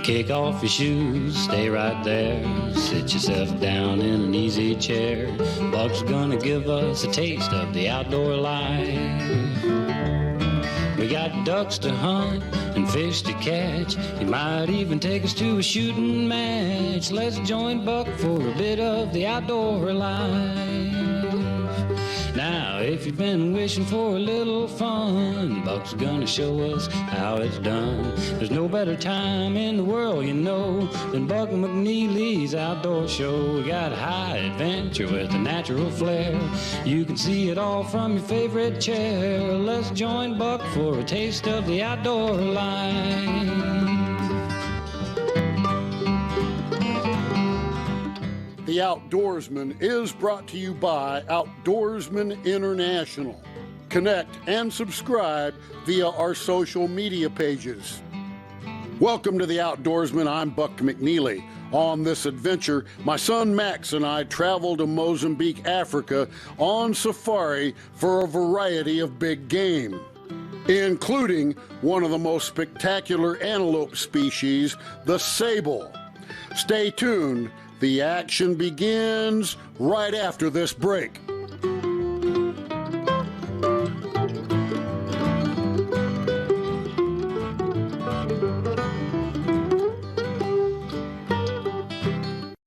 Kick off your shoes, stay right there. Sit yourself down in an easy chair. Buck's gonna give us a taste of the outdoor life. We got ducks to hunt and fish to catch. He might even take us to a shooting match. Let's join Buck for a bit of the outdoor life. Now, if you've been wishing for a little fun, Buck's gonna show us how it's done. There's no better time in the world, you know, than Buck McNeely's outdoor show. We got high adventure with a natural flair. You can see it all from your favorite chair. Let's join Buck for a taste of the outdoor life. The Outdoorsman is brought to you by Outdoorsman International. Connect and subscribe via our social media pages. Welcome to The Outdoorsman. I'm Buck McNeely. On this adventure, my son Max and I traveled to Mozambique, Africa on safari for a variety of big game, including one of the most spectacular antelope species, the sable. Stay tuned. The action begins right after this break.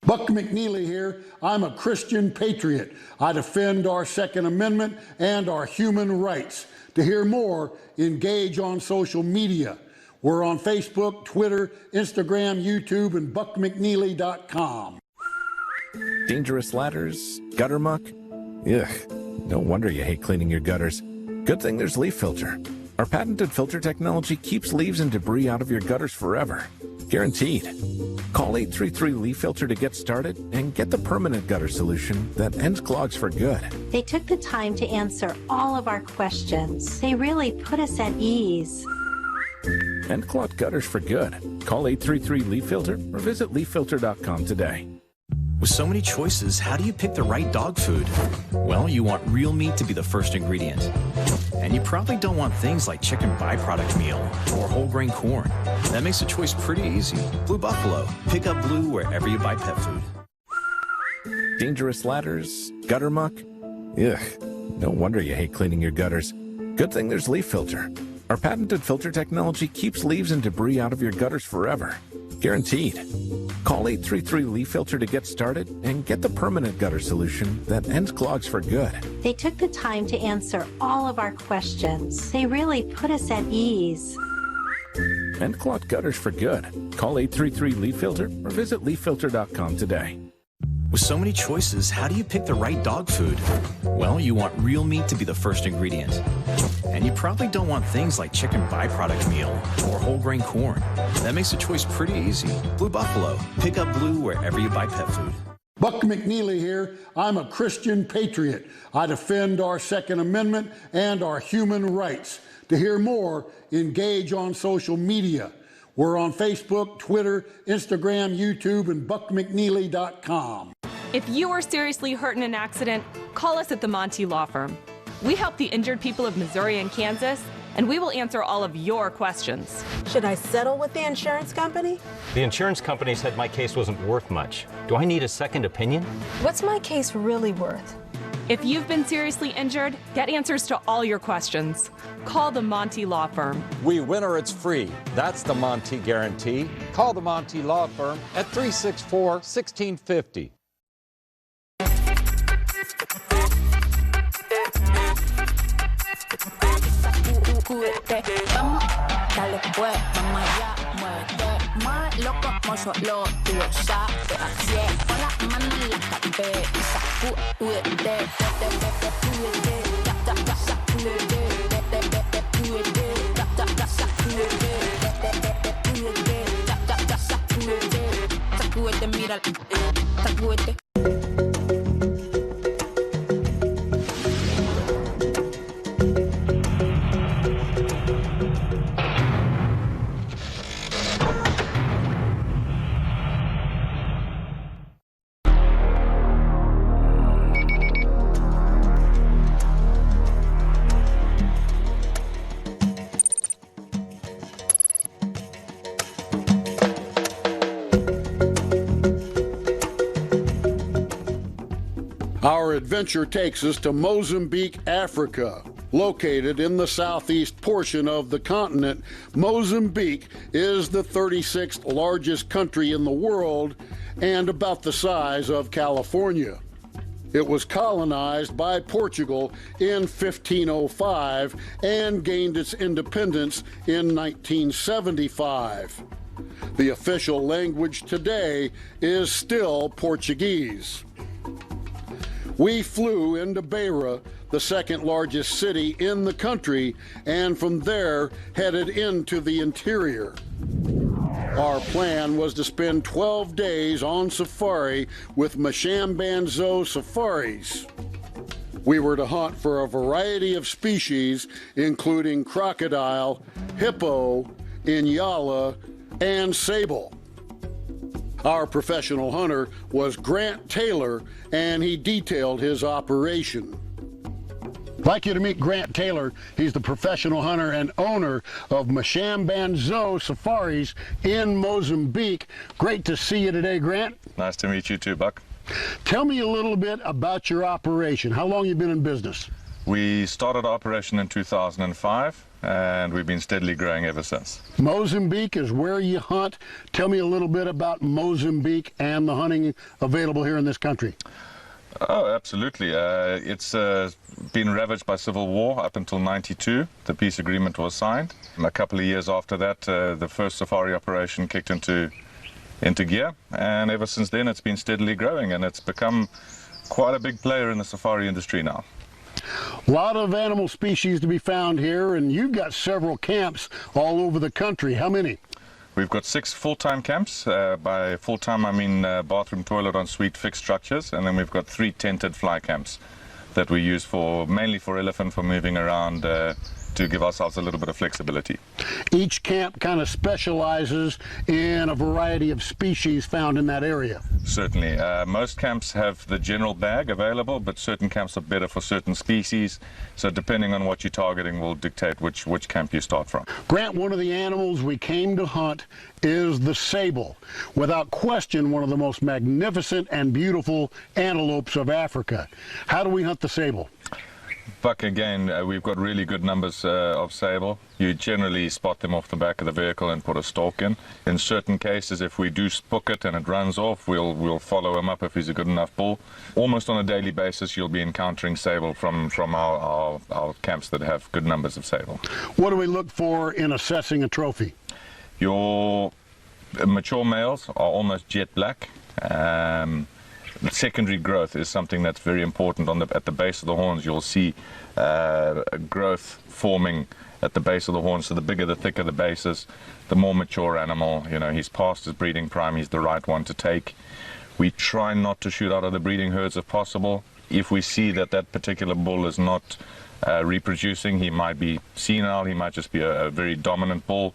Buck McNeely here. I'm a Christian patriot. I defend our Second Amendment and our human rights. To hear more, engage on social media. We're on Facebook, Twitter, Instagram, YouTube, and buckmcneely.com. Dangerous ladders, gutter muck. Ugh, no wonder you hate cleaning your gutters. Good thing there's Leaf Filter. Our patented filter technology keeps leaves and debris out of your gutters forever. Guaranteed. Call 833-LEAF FILTER to get started and get the permanent gutter solution that ends clogs for good. They took the time to answer all of our questions. They really put us at ease. End clogged gutters for good. Call 833-LEAF FILTER or visit leaffilter.com today. With so many choices, how do you pick the right dog food? Well, you want real meat to be the first ingredient. And you probably don't want things like chicken byproduct meal or whole grain corn. That makes the choice pretty easy. Blue Buffalo. Pick up Blue wherever you buy pet food. Dangerous ladders, gutter muck. Ugh, no wonder you hate cleaning your gutters. Good thing there's Leaf Filter. Our patented filter technology keeps leaves and debris out of your gutters forever. Guaranteed. Call 833-LEAF FILTER to get started and get the permanent gutter solution that ends clogs for good. They took the time to answer all of our questions. They really put us at ease. End clogged gutters for good. Call 833-LEAF FILTER or visit leaffilter.com today. With so many choices, how do you pick the right dog food? Well, you want real meat to be the first ingredient. And you probably don't want things like chicken byproduct meal or whole grain corn. That makes the choice pretty easy. Blue Buffalo. Pick up Blue wherever you buy pet food. Buck McNeely here. I'm a Christian patriot. I defend our Second Amendment and our human rights. To hear more, engage on social media. We're on Facebook, Twitter, Instagram, YouTube, and buckmcneely.com. If you are seriously hurt in an accident, call us at the Monty Law Firm. We help the injured people of Missouri and Kansas, and we will answer all of your questions. Should I settle with the insurance company? The insurance company said my case wasn't worth much. Do I need a second opinion? What's my case really worth? If you've been seriously injured, get answers to all your questions. Call the Monty Law Firm. We win or it's free. That's the Monty guarantee. Call the Monty Law Firm at 364-1650. Vamos, dale pues, vamos allá, muévete más loco como solo tú sabes. Así es, con las manos en la cabeza, sacúdete, sacúdete, sacúdete, mira, sacúdete. Our adventure takes us to Mozambique, Africa. Located in the southeast portion of the continent, Mozambique is the 36th largest country in the world and about the size of California. It was colonized by Portugal in 1505 and gained its independence in 1975. The official language today is still Portuguese. We flew into Beira, the second largest city in the country, and from there headed into the interior. Our plan was to spend 12 days on safari with Mashambanzo Safaris. We were to hunt for a variety of species, including crocodile, hippo, inyala, and sable. Our professional hunter was Grant Taylor, and he detailed his operation. I'd like you to meet Grant Taylor. He's the professional hunter and owner of Mashambanzo Safaris in Mozambique. Great to see you today, Grant. Nice to meet you too, Buck. Tell me a little bit about your operation. How long have you been in business? We started our operation in 2005, and we've been steadily growing ever since. Mozambique is where you hunt. Tell me a little bit about Mozambique and the hunting available here in this country. Oh, absolutely. It's been ravaged by civil war up until '92. The peace agreement was signed. And a couple of years after that, the first safari operation kicked into gear. And ever since then, it's been steadily growing, and it's become quite a big player in the safari industry now. A lot of animal species to be found here, and you've got several camps all over the country. How many? We've got 6 full-time camps. By full-time, I mean bathroom, toilet, ensuite fixed structures, and then we've got 3 tented fly camps that we use mainly for elephant, for moving around, to give ourselves a little bit of flexibility. Each camp kind of specializes in a variety of species found in that area. Certainly. Most camps have the general bag available, but certain camps are better for certain species. So depending on what you're targeting will dictate which camp you start from. Grant, one of the animals we came to hunt is the sable. Without question, one of the most magnificent and beautiful antelopes of Africa. How do we hunt the sable? Buck, again, we've got really good numbers of sable. You generally spot them off the back of the vehicle and put a stalk in. In certain cases, if we do spook it and it runs off, we'll follow him up if he's a good enough bull. Almost on a daily basis, you'll be encountering sable from our camps that have good numbers of sable. What do we look for in assessing a trophy? Your mature males are almost jet black. Secondary growth is something that's very important. At the base of the horns, you'll see growth forming at the base of the horns. So the bigger, the thicker the base is, the more mature animal. You know, he's past his breeding prime. He's the right one to take. We try not to shoot out of the breeding herds if possible. If we see that that particular bull is not reproducing, he might be senile. He might just be a very dominant bull,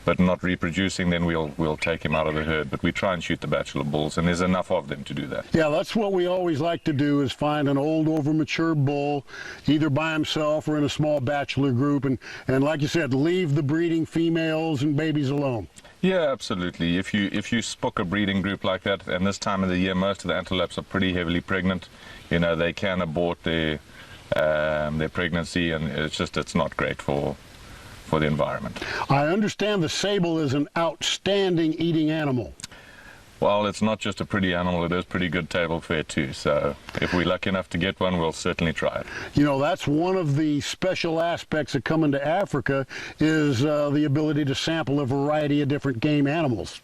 but not reproducing, then we'll take him out of the herd. But we try and shoot the bachelor bulls, and there's enough of them to do that. Yeah, that's what we always like to do, is find an old, over-mature bull, either by himself or in a small bachelor group, and like you said, leave the breeding females and babies alone. Yeah, absolutely. If you spook a breeding group like that, and this time of the year, most of the antelopes are pretty heavily pregnant. You know, they can abort their pregnancy, and it's not great for the environment. I understand the sable is an outstanding eating animal. Well, it's not just a pretty animal, it is pretty good table fare too. So if we're lucky enough to get one, we'll certainly try it. You know, that's one of the special aspects of coming to Africa, is the ability to sample a variety of different game animals.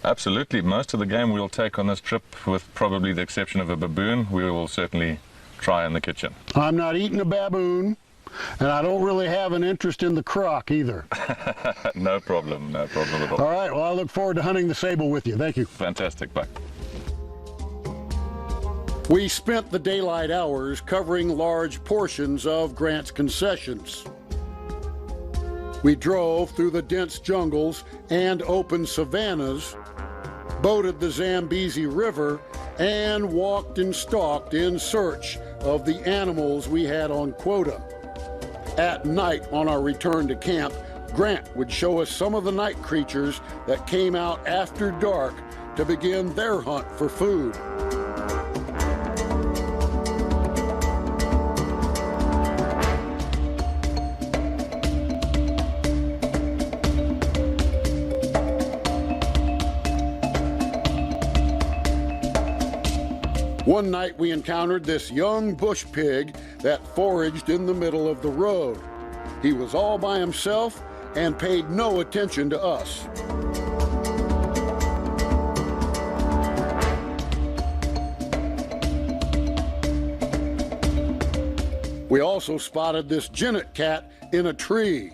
Absolutely. Most of the game we'll take on this trip, with probably the exception of a baboon, we will certainly try in the kitchen. I'm not eating a baboon. And I don't really have an interest in the croc either. No problem at all. All right, well, I look forward to hunting the sable with you. Thank you. Fantastic, Buck. We spent the daylight hours covering large portions of Grant's concessions. We drove through the dense jungles and open savannas, boated the Zambezi River, and walked and stalked in search of the animals we had on quota. At night, on our return to camp, Grant would show us some of the night creatures that came out after dark to begin their hunt for food. One night we encountered this young bush pig that foraged in the middle of the road. He was all by himself and paid no attention to us. We also spotted this genet cat in a tree.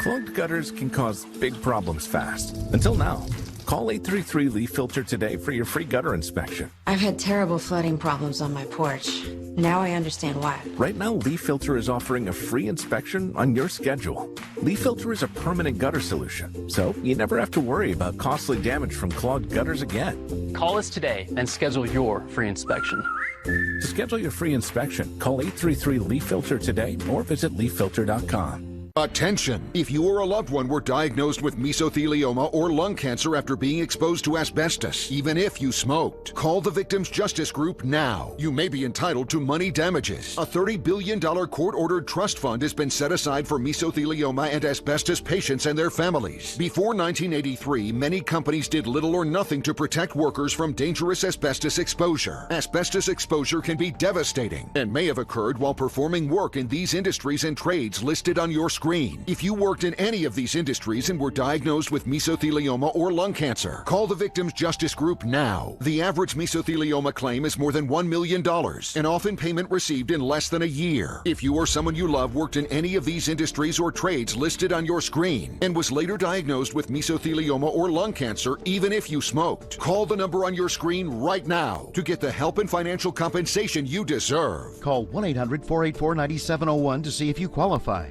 Clogged gutters can cause big problems fast. Until now. Call 833 Leaf Filter today for your free gutter inspection. I've had terrible flooding problems on my porch. Now I understand why. Right now, Leaf Filter is offering a free inspection on your schedule. Leaf Filter is a permanent gutter solution, so you never have to worry about costly damage from clogged gutters again. Call us today and schedule your free inspection. To schedule your free inspection, call 833 Leaf Filter today or visit leaffilter.com. Attention! If you or a loved one were diagnosed with mesothelioma or lung cancer after being exposed to asbestos, even if you smoked, call the Victims Justice Group now. You may be entitled to money damages. A $30 billion court-ordered trust fund has been set aside for mesothelioma and asbestos patients and their families. Before 1983, many companies did little or nothing to protect workers from dangerous asbestos exposure. Asbestos exposure can be devastating and may have occurred while performing work in these industries and trades listed on your screen. If you worked in any of these industries and were diagnosed with mesothelioma or lung cancer, call the Victims Justice Group now. The average mesothelioma claim is more than $1 million, and often payment received in less than a year. If you or someone you love worked in any of these industries or trades listed on your screen and was later diagnosed with mesothelioma or lung cancer, even if you smoked, call the number on your screen right now to get the help and financial compensation you deserve. Call 1-800-484-9701 to see if you qualify.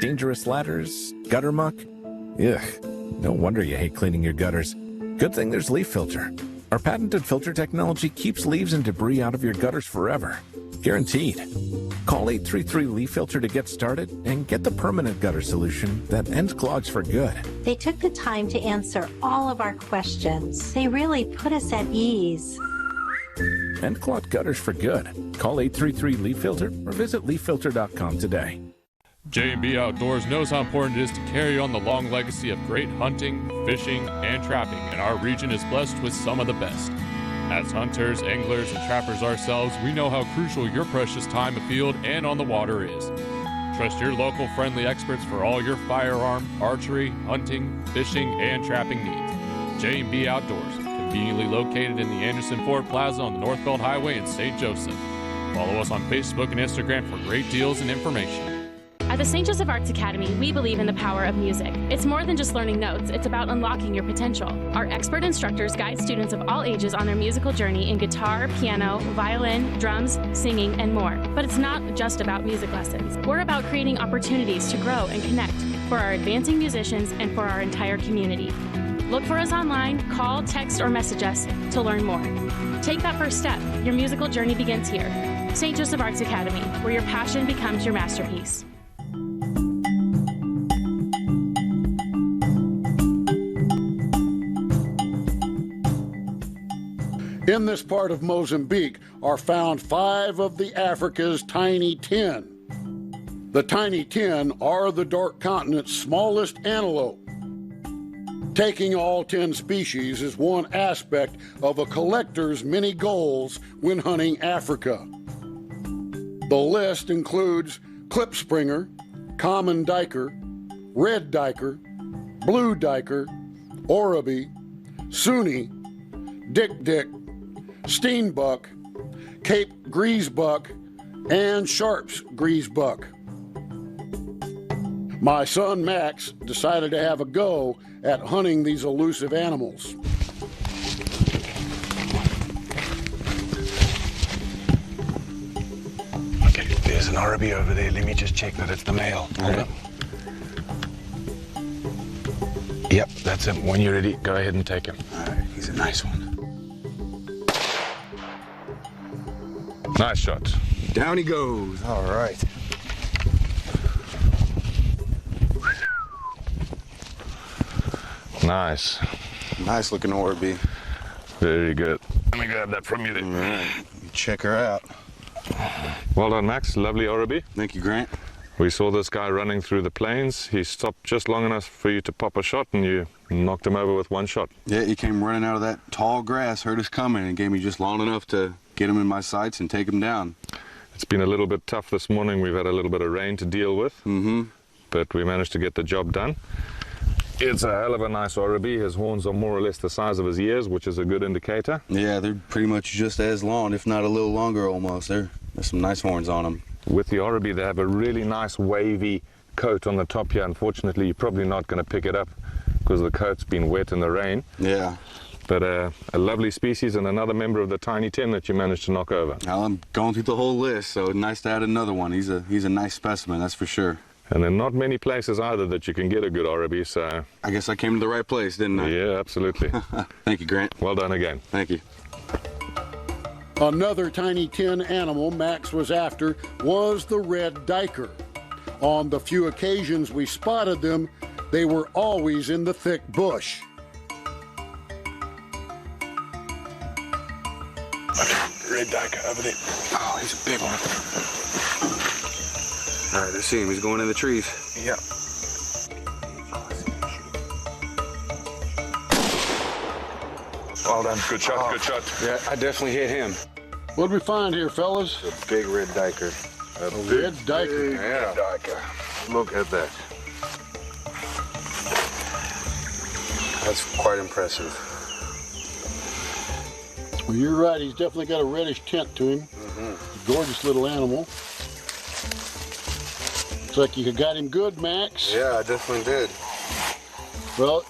Dangerous ladders, gutter muck? Ugh, no wonder you hate cleaning your gutters. Good thing there's Leaf Filter. Our patented filter technology keeps leaves and debris out of your gutters forever. Guaranteed. Call 833 Leaf Filter to get started and get the permanent gutter solution that ends clogs for good. They took the time to answer all of our questions. They really put us at ease. End clogged gutters for good. Call 833 Leaf Filter or visit leaffilter.com today. J&B Outdoors knows how important it is to carry on the long legacy of great hunting, fishing, and trapping, and our region is blessed with some of the best. As hunters, anglers, and trappers ourselves, we know how crucial your precious time afield and on the water is. Trust your local friendly experts for all your firearm, archery, hunting, fishing, and trapping needs. J&B Outdoors, conveniently located in the Anderson Ford Plaza on the Northbelt Highway in St. Joseph. Follow us on Facebook and Instagram for great deals and information. At the St. Joseph Arts Academy, we believe in the power of music. It's more than just learning notes, it's about unlocking your potential. Our expert instructors guide students of all ages on their musical journey in guitar, piano, violin, drums, singing, and more. But it's not just about music lessons. We're about creating opportunities to grow and connect for our advancing musicians and for our entire community. Look for us online, call, text, or message us to learn more. Take that first step. Your musical journey begins here. St. Joseph Arts Academy, where your passion becomes your masterpiece. In this part of Mozambique are found 5 of the Africa's tiny 10. The tiny 10 are the dark continent's smallest antelope. Taking all 10 species is one aspect of a collector's many goals when hunting Africa. The list includes klipspringer, common duiker, red duiker, blue duiker, oribi, sunni, dik-dik, steenbuck, Cape greasebuck, and Sharp's greasebuck. My son Max decided to have a go at hunting these elusive animals. Okay, there's an oribi over there. Let me just check that it's the male. Hold up. Yep, that's him. When you're ready, go ahead and take him. All right, he's a nice one. Nice shot. Down he goes. All right. Nice. Nice looking oribi. Very good. Let me grab that from you then. All right. Check her out. Well done, Max. Lovely Oribi. Thank you, Grant. We saw this guy running through the plains. He stopped just long enough for you to pop a shot, and you knocked him over with one shot. Yeah, he came running out of that tall grass, heard us coming, and gave me just long enough to get him in my sights and take him down. It's been a little bit tough this morning. We've had a little bit of rain to deal with, but we managed to get the job done. It's a hell of a nice Oribi. His horns are more or less the size of his ears, which is a good indicator. Yeah, they're pretty much just as long, if not a little longer almost. There's some nice horns on them. With the Oribi, they have a really nice wavy coat on the top here. Unfortunately, you're probably not going to pick it up because the coat's been wet in the rain. Yeah. But a lovely species and another member of the Tiny 10 that you managed to knock over. Well, I'm going through the whole list, so nice to add another one. He's a nice specimen, that's for sure. And there are not many places either that you can get a good Oribi, so... I guess I came to the right place, didn't I? Yeah, absolutely. Thank you, Grant. Well done again. Thank you. Another Tiny 10 animal Max was after was the red diker. On the few occasions we spotted them, they were always in the thick bush. Red diker over there. Oh, he's a big one. All right, I see him. He's going in the trees. Yeah. Well done. Good shot, good shot. Yeah, I definitely hit him. What did we find here, fellas? A big red diker. A red diker. Yeah. Red diker. Look at that. That's quite impressive. Well, you're right. He's definitely got a reddish tint to him. Gorgeous little animal. Looks like you got him good, Max. Yeah, I definitely did. Well,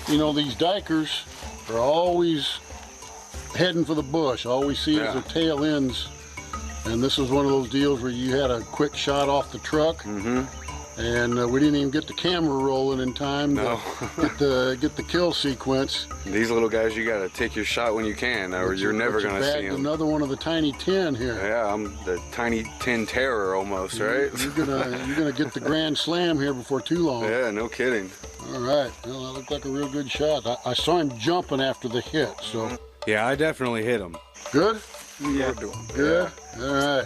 you know, these dikers are always heading for the bush. All we see is their tail ends. And this was one of those deals where you had a quick shot off the truck. And we didn't even get the camera rolling in time to get the kill sequence. These little guys, you gotta take your shot when you can, or you're never gonna see them. Another one of the Tiny 10 here. Yeah, I'm the Tiny 10 terror almost, right? You're gonna get the grand slam here before too long. Yeah, no kidding. All right, well, that looked like a real good shot. I saw him jumping after the hit, so. Yeah, I definitely hit him. Good? Yeah. Good? All right.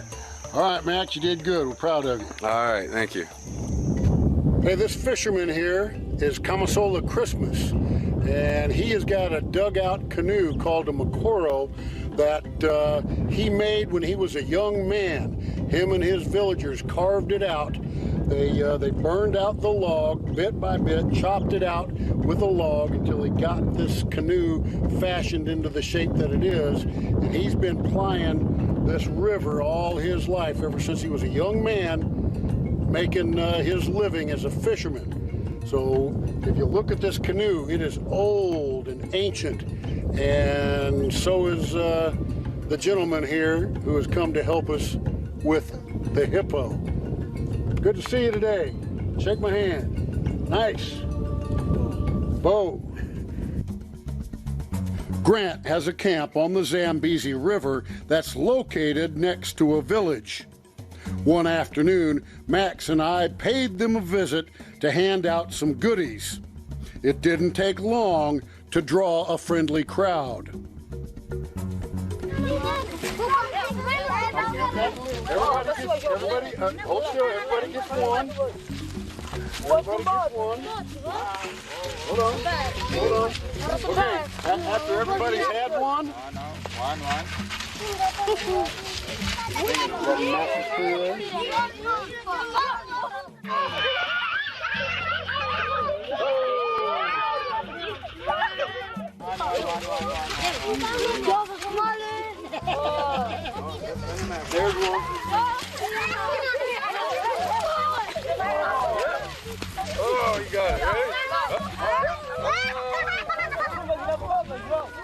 All right, Max, you did good. We're proud of you. All right, thank you. Hey, this fisherman here is Kamasola Christmas, and he has got a dugout canoe called a Makoro that he made when he was a young man. Him and his villagers carved it out. They burned out the log bit by bit, chopped it out with a log until he got this canoe fashioned into the shape that it is. And he's been plying this river all his life, ever since he was a young man, making his living as a fisherman. So if you look at this canoe, it is old and ancient, and so is the gentleman here who has come to help us with the hippo. Good to see you today. Shake my hand. Nice. Bo. Grant has a camp on the Zambezi River that's located next to a village. One afternoon, Max and I paid them a visit to hand out some goodies. It didn't take long to draw a friendly crowd. Everybody, hold still. Everybody gets one. Everybody gets one. Hold on. Okay, after everybody's had one. One. There's one. Oh, you got it, right?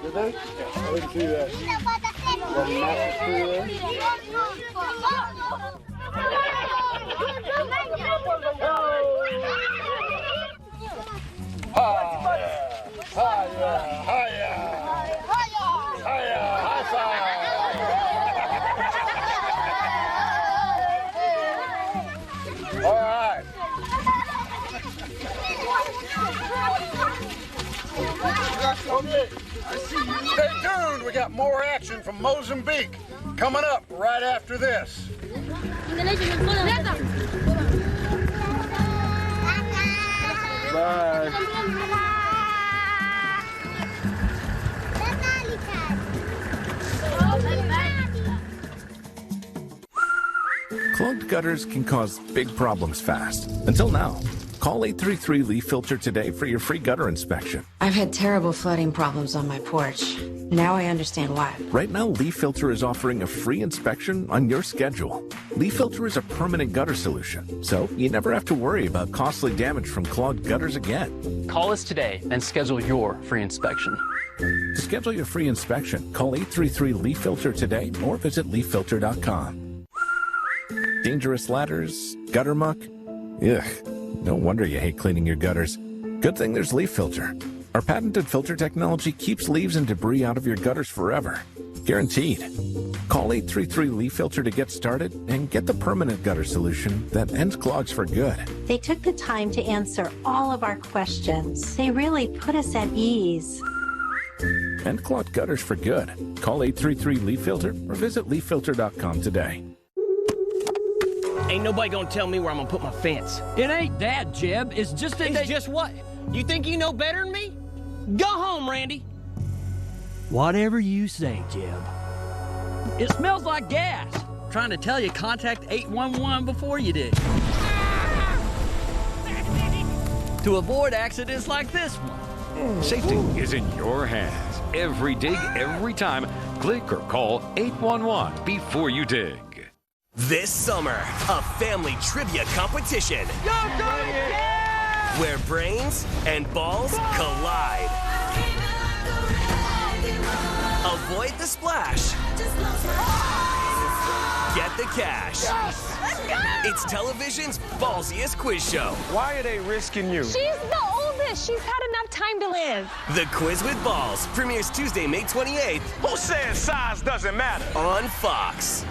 Did they? I didn't see that. All right. Okay. Stay tuned, we got more action from Mozambique coming up right after this. Bye. Clogged gutters can cause big problems fast. Until now. Call 833 Leaf Filter today for your free gutter inspection. I've had terrible flooding problems on my porch. Now I understand why. Right now, Leaf Filter is offering a free inspection on your schedule. Leaf Filter is a permanent gutter solution, so you never have to worry about costly damage from clogged gutters again. Call us today and schedule your free inspection. To schedule your free inspection, call 833 Leaf Filter today or visit leaffilter.com. Dangerous ladders, gutter muck? Ugh, no wonder you hate cleaning your gutters. Good thing there's Leaf Filter. Our patented filter technology keeps leaves and debris out of your gutters forever. Guaranteed. Call 833 Leaf Filter to get started and get the permanent gutter solution that ends clogs for good. They took the time to answer all of our questions. They really put us at ease. End clogged gutters for good. Call 833 Leaf Filter or visit leaffilter.com today. Ain't nobody gonna tell me where I'm gonna put my fence. It ain't that, Jeb. It's just that It's just what? You think you know better than me? Go home, Randy. Whatever you say, Jeb. It smells like gas. Trying to tell you, contact 811 before you dig. To avoid accidents like this one. Safety is in your hands. Every dig, every time. Click or call 811 before you dig. This summer, a family trivia competition where brains and balls collide. Avoid the splash. Get the cash. It's television's ballsiest quiz show. Why are they risking you? She's the oldest. She's had enough time to live. The Quiz with Balls premieres Tuesday, May 28th. Who says size doesn't matter? On Fox.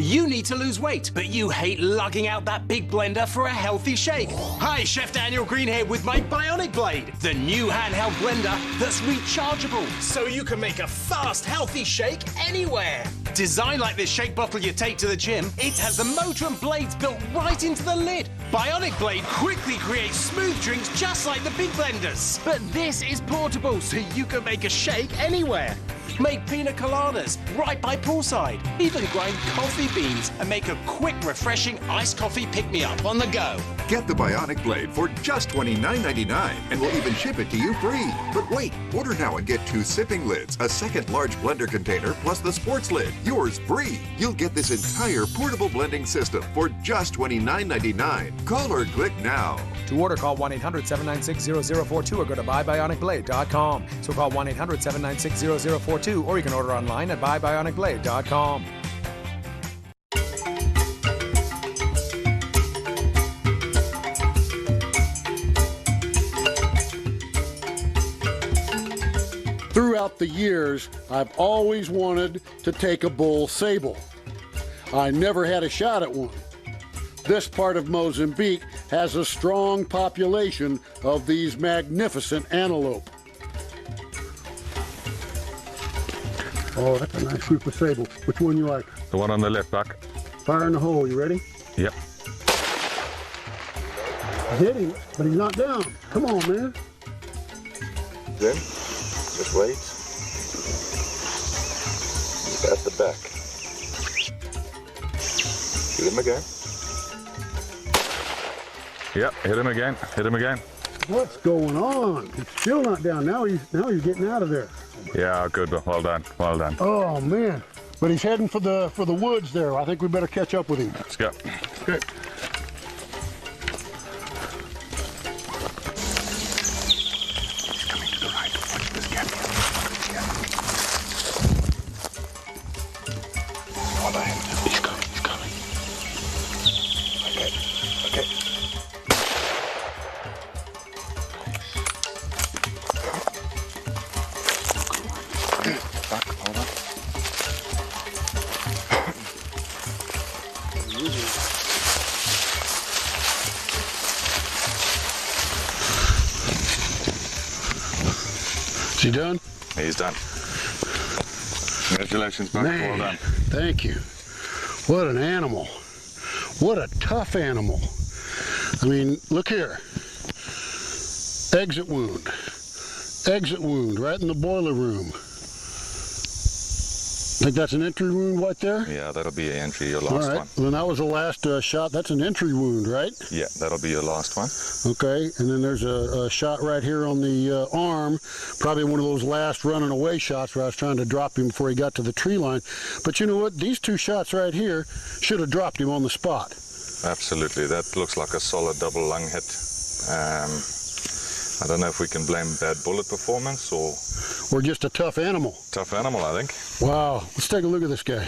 You need to lose weight, but you hate lugging out that big blender for a healthy shake. Hi, Chef Daniel Green here with my Bionic Blade, the new handheld blender that's rechargeable, so you can make a fast, healthy shake anywhere. Designed like this shake bottle you take to the gym, it has the motor and blades built right into the lid. Bionic Blade quickly creates smooth drinks just like the big blenders. But this is portable, so you can make a shake anywhere. Make pina coladas right by poolside. Even grind coffee beans and make a quick, refreshing iced coffee pick-me-up on the go. Get the Bionic Blade for just $29.99 and we'll even ship it to you free. But wait, order now and get 2 sipping lids, a second large blender container, plus the sports lid. Yours free. You'll get this entire portable blending system for just $29.99. Call or click now. To order, call 1-800-796-0042 or go to buybionicblade.com. So call 1-800-796-0042 or you can order online at buybionicblade.com. Throughout the years, I've always wanted to take a bull sable. I never had a shot at one. This part of Mozambique has a strong population of these magnificent antelope. Oh, that's a nice group of sable. Which one you like? The one on the left, Buck. Fire in the hole, you ready? Yep. Hit him, but he's not down. Come on, man. Then, just wait. He's at the back. Hit him again. Yep, hit him again. Hit him again. What's going on? He's still not down. Now he's getting out of there. Yeah, good. Well done. Well done. Oh man! But he's heading for the woods there. I think we better catch up with him. Let's go. Okay. Is he done? He's done. Congratulations, Buck. Man, Well done. Thank you. What an animal. What a tough animal. I mean, look here. Exit wound. Exit wound right in the boiler room. Think that's an entry wound right there? Yeah, that'll be an entry, your last All right. one. Then that was the last shot. That's an entry wound, right? Yeah, that'll be your last one. Okay. And then there's a shot right here on the arm. Probably one of those last running away shots where I was trying to drop him before he got to the tree line. But you know what? These two shots right here should have dropped him on the spot. Absolutely. That looks like a solid double lung hit. I don't know if we can blame bad bullet performance or just a tough animal. Tough animal, I think. Wow. Let's take a look at this guy.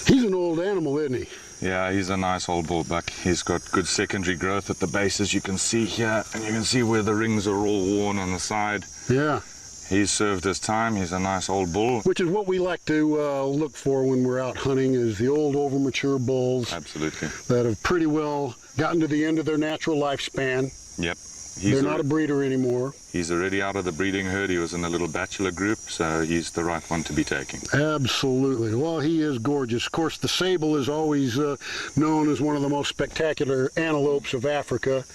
He's an old animal, isn't he? Yeah, he's a nice old bull buck. He's got good secondary growth at the base, as you can see here, and you can see where the rings are all worn on the side. Yeah. He's served his time. He's a nice old bull. Which is what we like to look for when we're out hunting, is the old over-mature bulls. Absolutely. That have pretty well gotten to the end of their natural lifespan. Yep. They're not a breeder anymore. He's already out of the breeding herd. He was in a little bachelor group, so he's the right one to be taking. Absolutely. Well, he is gorgeous. Of course, the sable is always known as one of the most spectacular antelopes of Africa.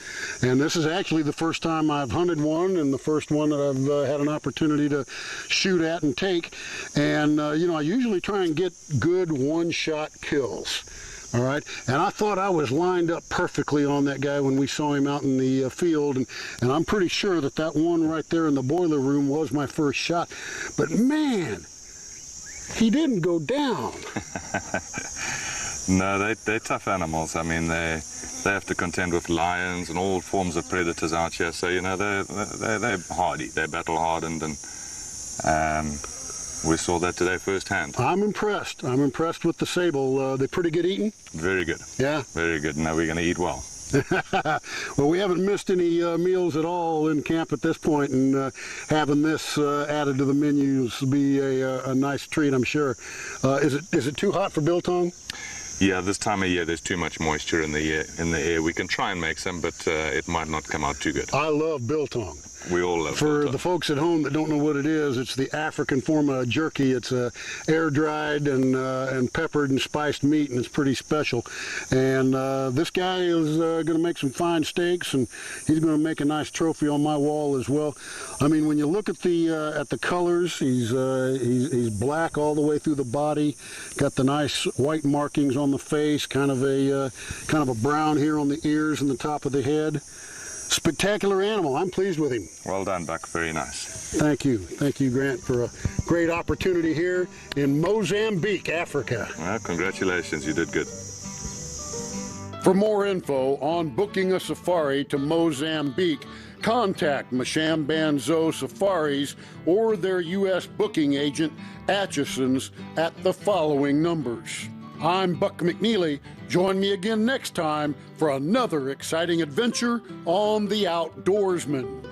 And this is actually the first time I've hunted one, and the first one that I've had an opportunity to shoot at and take. And, I usually try and get good one-shot kills. All right, and I thought I was lined up perfectly on that guy when we saw him out in the field, and I'm pretty sure that one right there in the boiler room was my first shot. But man, he didn't go down. No, they're tough animals. I mean, they have to contend with lions and all forms of predators out here. So they're hardy. They're battle hardened, and we saw that today firsthand. I'm impressed. I'm impressed with the sable. They pretty good eating? Very good. Yeah? Very good. Now we're going to eat well. Well, we haven't missed any meals at all in camp at this point, and having this added to the menus will be a nice treat, I'm sure. Is it too hot for biltong? Yeah, this time of year there's too much moisture in the air. We can try and make some, but it might not come out too good. I love biltong. We all love For biltong. the folks at home that don't know what it is, it's the African form of jerky. It's air-dried and peppered and spiced meat, and it's pretty special. And this guy is going to make some fine steaks, and he's going to make a nice trophy on my wall as well. I mean, when you look at the colors, he's black all the way through the body, got the nice white markings on the face, kind of a brown here on the ears and the top of the head. Spectacular animal. I'm pleased with him. Well done, Buck. Very nice. Thank you. Thank you, Grant, for a great opportunity here in Mozambique, Africa. Well, congratulations. You did good. For more info on booking a safari to Mozambique, contact Mashambanzo Safaris or their U.S. booking agent, Atchison's, at the following numbers. I'm Buck McNeely. Join me again next time for another exciting adventure on the Outdoorsman.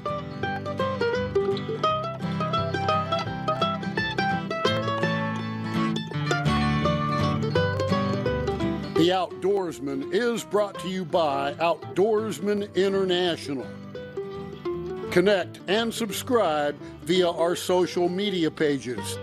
The Outdoorsman is brought to you by Outdoorsman International. Connect and subscribe via our social media pages.